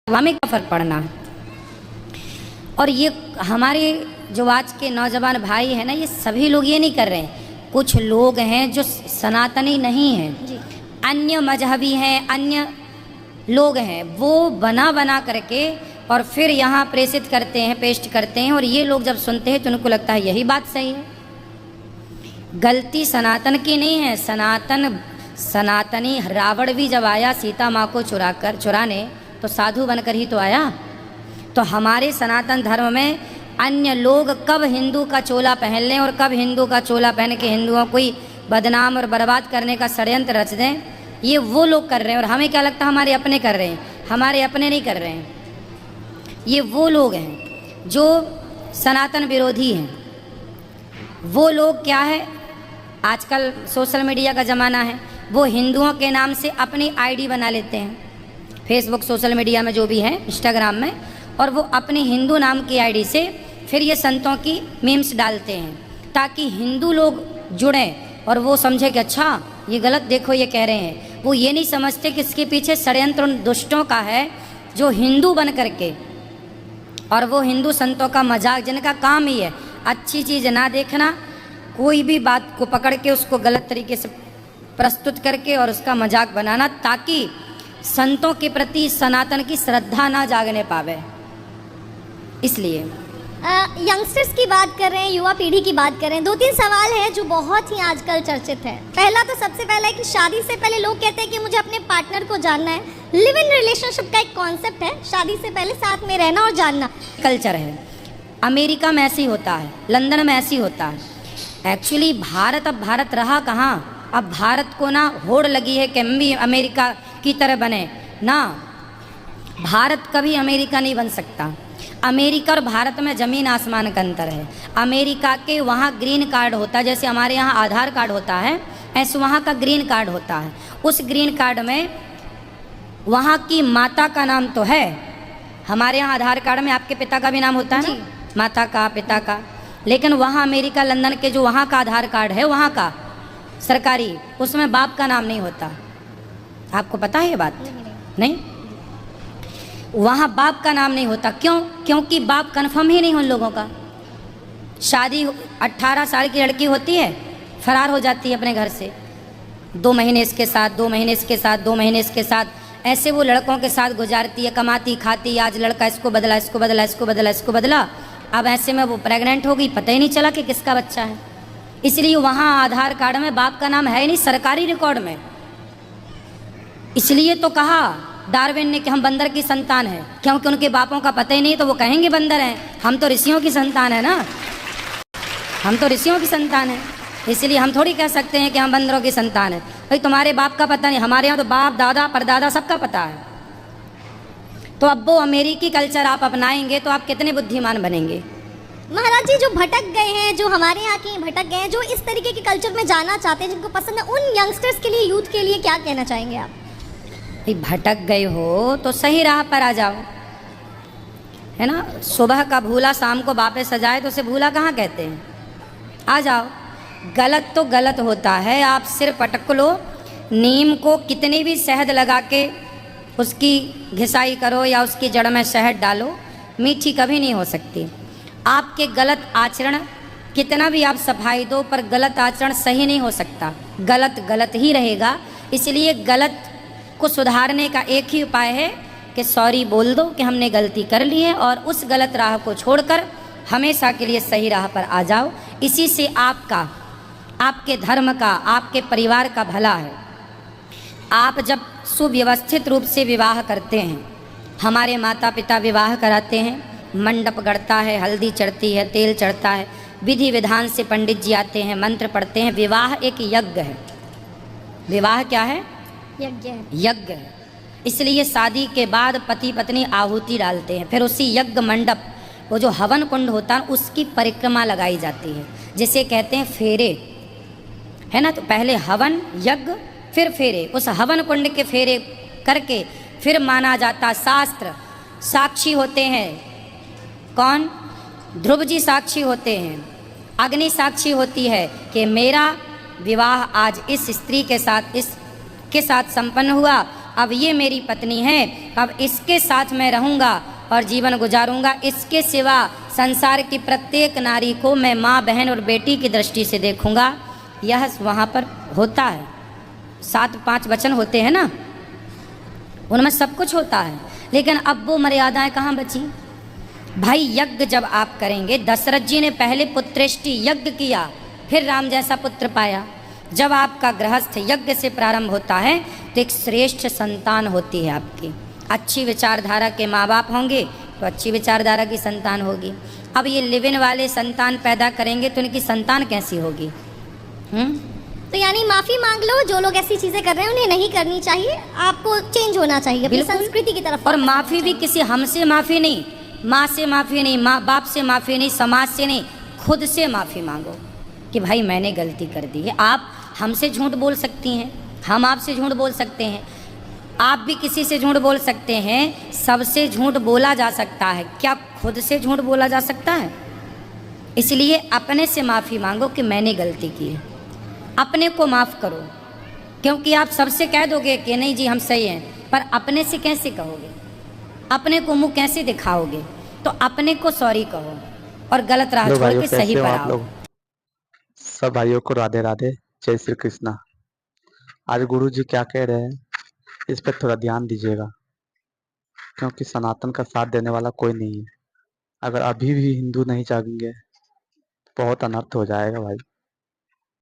हमें क्या फ़र्क पड़ना। और ये हमारे जो आज के नौजवान भाई हैं ना, ये सभी लोग ये नहीं कर रहे हैं। कुछ लोग हैं जो सनातनी नहीं हैं, अन्य मजहबी हैं, अन्य लोग हैं, वो बना बना करके और फिर यहाँ प्रेषित करते हैं, पेस्ट करते हैं। और ये लोग जब सुनते हैं तो उनको लगता है यही बात सही है। गलती सनातन की नहीं है। सनातनी रावण भी जब आया सीता माँ को चुराने तो साधु बनकर ही तो आया। तो हमारे सनातन धर्म में अन्य लोग कब हिंदू का चोला पहन लें और कब हिंदू का चोला पहन के हिंदुओं को ही बदनाम और बर्बाद करने का षड्यंत्र रच दें, ये वो लोग कर रहे हैं। और हमें क्या लगता है हमारे अपने कर रहे हैं। हमारे अपने नहीं कर रहे हैं, ये वो लोग हैं जो सनातन विरोधी हैं। वो लोग क्या है, आजकल सोशल मीडिया का ज़माना है, वो हिंदुओं के नाम से अपनी आईडी बना लेते हैं, फेसबुक, सोशल मीडिया में जो भी है, इंस्टाग्राम में, और वो अपनी हिंदू नाम की आईडी से फिर ये संतों की मीम्स डालते हैं ताकि हिंदू लोग जुड़ें और वो समझे कि अच्छा ये गलत, देखो ये कह रहे हैं। वो ये नहीं समझते कि इसके पीछे षड्यंत्र उन दुष्टों का है जो हिंदू बन करके और वो हिंदू संतों का मजाक, जिनका काम ही है अच्छी चीज़ ना देखना, कोई भी बात को पकड़ के उसको गलत तरीके से प्रस्तुत करके और उसका मजाक बनाना, ताकि संतों के प्रति सनातन की श्रद्धा ना जागने पावे। इसलिए यंगस्टर्स की बात कर रहे हैं, युवा पीढ़ी की बात कर रहे हैं। 2-3 सवाल हैं जो बहुत ही आजकल चर्चित है। पहला तो सबसे पहला है कि शादी से पहले लोग कहते हैं कि मुझे अपने पार्टनर को जानना है। लिव इन रिलेशनशिप का एक कॉन्सेप्ट है, शादी से पहले साथ में रहना और जानना। कल्चर है, अमेरिका में ऐसे ही होता है, लंदन में ऐसे ही होता है। एक्चुअली भारत अब भारत रहा कहाँ। अब भारत को ना होड़ लगी है कि हम भी अमेरिका की तरह बने ना। भारत कभी अमेरिका नहीं बन सकता। अमेरिका और भारत में ज़मीन आसमान का अंतर है। अमेरिका के वहाँ ग्रीन कार्ड होता है, जैसे हमारे यहाँ आधार कार्ड होता है, ऐसे वहाँ का ग्रीन कार्ड होता है। उस ग्रीन कार्ड में वहाँ की माता का नाम तो है, हमारे यहाँ आधार कार्ड में आपके पिता का भी नाम होता है ना, माता का, पिता का। लेकिन वहाँ अमेरिका, लंदन के जो वहाँ का आधार कार्ड है, वहाँ का सरकारी, उसमें बाप का नाम नहीं होता। आपको पता है ये बात? नहीं, वहाँ बाप का नाम नहीं होता। क्यों? क्योंकि बाप कन्फर्म ही नहीं उन लोगों का। शादी 18 साल की लड़की होती है, फरार हो जाती है अपने घर से, 2 महीने इसके साथ, 2 महीने इसके साथ, 2 महीने इसके साथ, ऐसे वो लड़कों के साथ गुजारती है, कमाती खाती। आज लड़का इसको बदला, इसको बदला, इसको बदला, इसको बदला। अब ऐसे में वो प्रेग्नेंट हो गई, पता ही नहीं चला कि किसका बच्चा है। इसलिए वहाँ आधार कार्ड में बाप का नाम है ही नहीं, सरकारी रिकॉर्ड में। इसलिए तो कहा डार्विन ने कि हम बंदर की संतान है, क्योंकि उनके बापों का पता ही नहीं, तो वो कहेंगे बंदर हैं। हम तो ऋषियों की संतान है ना, हम तो ऋषियों की संतान है। इसलिए हम थोड़ी कह सकते हैं कि हम बंदरों की संतान है। भाई तुम्हारे बाप का पता नहीं, हमारे यहाँ तो बाप, दादा, परदादा सबका पता है। तो अब वो अमेरिकी कल्चर आप अपनाएंगे तो आप कितने बुद्धिमान बनेंगे। महाराज जी, जो भटक गए हैं, जो हमारे यहाँ के भटक गए हैं, जो इस तरीके के कल्चर में जाना चाहते हैं, जिनको पसंद है, उन यंगस्टर्स के लिए, यूथ के लिए क्या कहना चाहेंगे आप? भटक गए हो तो सही राह पर आ जाओ, है ना। सुबह का भूला शाम को वापस सजाए तो उसे भूला कहाँ कहते हैं। आ जाओ। गलत तो गलत होता है, आप सिर पटक लो। नीम को कितनी भी शहद लगा के उसकी घिसाई करो या उसकी जड़ में शहद डालो, मीठी कभी नहीं हो सकती। आपके गलत आचरण कितना भी आप सफाई दो, पर गलत आचरण सही नहीं हो सकता। गलत गलत ही रहेगा। इसलिए गलत को सुधारने का एक ही उपाय है कि सॉरी बोल दो कि हमने गलती कर ली है, और उस गलत राह को छोड़कर हमेशा के लिए सही राह पर आ जाओ। इसी से आपका, आपके धर्म का, आपके परिवार का भला है। आप जब सुव्यवस्थित रूप से विवाह करते हैं, हमारे माता पिता विवाह कराते हैं, मंडप गढ़ता है, हल्दी चढ़ती है, तेल चढ़ता है, विधि विधान से पंडित जी आते हैं, मंत्र पढ़ते हैं। विवाह एक यज्ञ है। विवाह क्या है? यज्ञ है। यज्ञ है। इसलिए शादी के बाद पति पत्नी आहुति डालते हैं, फिर उसी यज्ञ मंडप, वो जो हवन कुंड होता है, उसकी परिक्रमा लगाई जाती है, जिसे कहते हैं फेरे, है ना। तो पहले हवन, यज्ञ, फिर फेरे। उस हवन कुंड के फेरे करके फिर माना जाता, शास्त्र साक्षी होते हैं। कौन? ध्रुव जी साक्षी होते हैं, अग्नि साक्षी होती है कि मेरा विवाह आज इस स्त्री के साथ, इस के साथ संपन्न हुआ। अब ये मेरी पत्नी है, अब इसके साथ मैं रहूँगा और जीवन गुजारूंगा। इसके सिवा संसार की प्रत्येक नारी को मैं माँ, बहन और बेटी की दृष्टि से देखूंगा। यह वहाँ पर होता है, 7-5 वचन होते हैं ना, उनमें सब कुछ होता है, लेकिन अब वो मर्यादाएं कहाँ बची। भाई यज्ञ जब आप करेंगे, दशरथ जी ने पहले पुत्रेष्टि यज्ञ किया, फिर राम जैसा पुत्र पाया। जब आपका गृहस्थ यज्ञ से प्रारंभ होता है तो एक श्रेष्ठ संतान होती है आपकी। अच्छी विचारधारा के माँ बाप होंगे तो अच्छी विचारधारा की संतान होगी। अब ये लिव इन वाले संतान पैदा करेंगे तो इनकी संतान कैसी होगी? तो यानी माफी मांग लो, जो लोग ऐसी चीजें कर रहे हैं उन्हें नहीं करनी चाहिए, आपको चेंज होना चाहिए अपनी संस्कृति की तरफ। और माफी भी किसी हमसे माफी नहीं, माँ से माफी नहीं, माँ बाप से माफी नहीं, समाज से नहीं, खुद से माफी मांगो कि भाई मैंने गलती कर दी है। आप हमसे झूठ बोल सकती हैं, हम आपसे झूठ बोल सकते हैं, आप भी किसी से झूठ बोल सकते हैं, सबसे झूठ बोला जा सकता है, क्या खुद से झूठ बोला जा सकता है? इसलिए अपने से माफ़ी मांगो कि मैंने गलती की है, अपने को माफ़ करो। क्योंकि आप सबसे कह दोगे कि नहीं जी हम सही हैं, पर अपने से कैसे कहोगे? अपने को मुंह कैसे दिखाओगे? तो अपने को सॉरी कहो और गलत राह छोड़ के सही पर आओ। सब भाइयों को राधे राधे, जय श्री कृष्णा। आज गुरु जी क्या कह रहे हैं इस पर थोड़ा ध्यान दीजिएगा, क्योंकि सनातन का साथ देने वाला कोई नहीं है। अगर अभी भी हिंदू नहीं जागेंगे तो बहुत अनर्थ हो जाएगा भाई।